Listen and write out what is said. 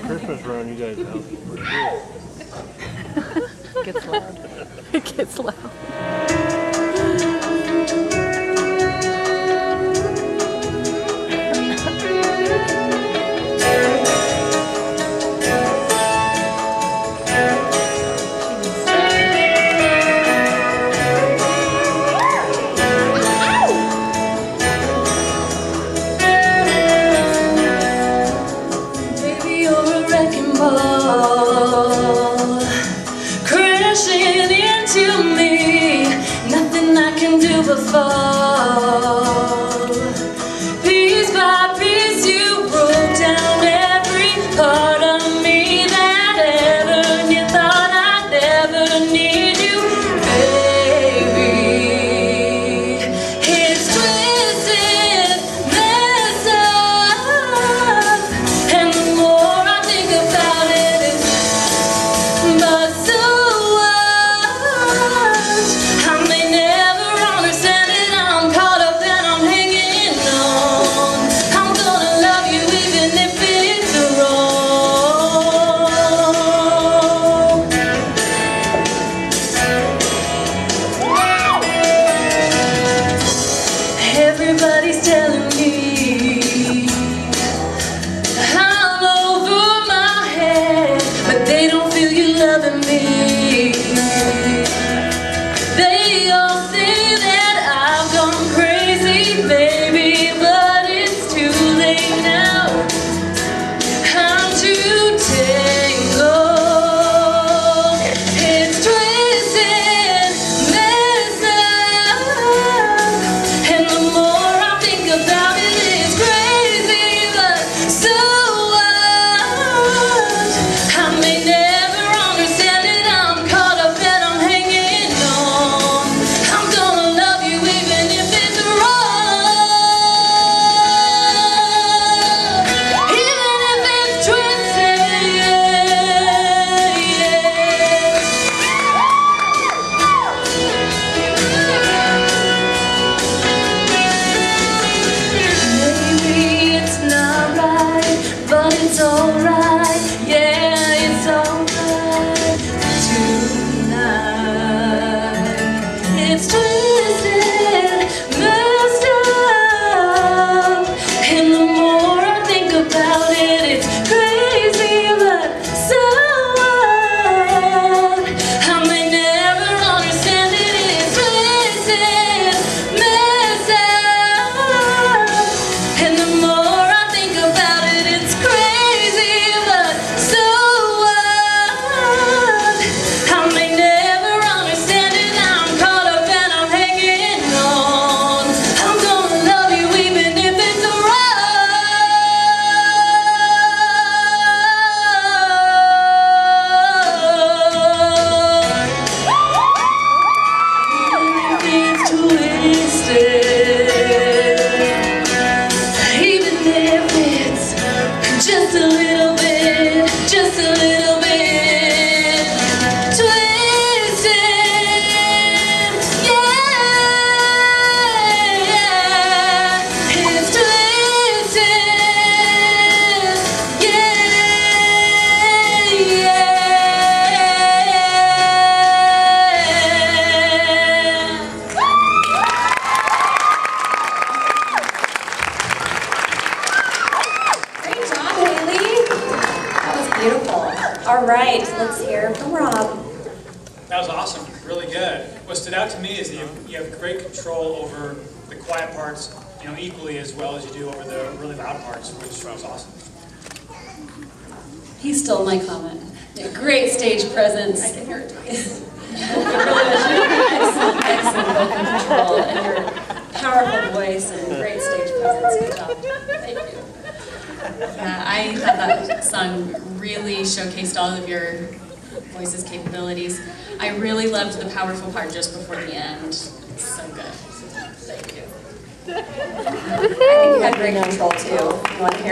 Christmas run, you guys know. It gets loud. It gets loud. Crashing into me, nothing I can do but fall. Piece by piece you broke down every part of me that ever you thought I'd ever need you, baby. It's twisted, messed up, and the more I think about it, but so I may never understand it. I'm caught up and I'm hanging on. I'm gonna love you even if it's wrong. Everybody's telling me I'm over my head, but they don't feel you loving me. They all say that I've gone crazy, baby, but it's too late now. I'm too tangled. It's twisted, messed up, and the more I think about it, it's crazy, but so what? I may never understand it. I'm caught up and I'm hanging on. I'm gonna love you even if it's wrong, even if it's twisted. Maybe it's not right, but it's alright. Yeah, it's alright tonight. It's twisted, messed up, and the more I think about it, it's crazy, but so what? I may never understand it. It's twisted, messed up, and the more I think about it, it's crazy, but so what? I may never understand it. I'm caught up and I'm hanging on. I'm gonna love you even if it's even if it's just a little bit, just a little bit twisted, yeah, it's twisted, Great job, Haley. That was beautiful. All right, let's hear from Rob. That was awesome, really good. What stood out to me is that you have great control over the quiet parts, equally as well as you do over the really loud parts, which was awesome. He stole my comment. Great stage presence. I can hear it twice. Excellent vocal control and your powerful voice and great stage presence. Good job. Thank you. I thought that song really showcased all of your voice's capabilities. I really loved the powerful part just before the end. So good. Thank you. I think you had great control too. You want to hear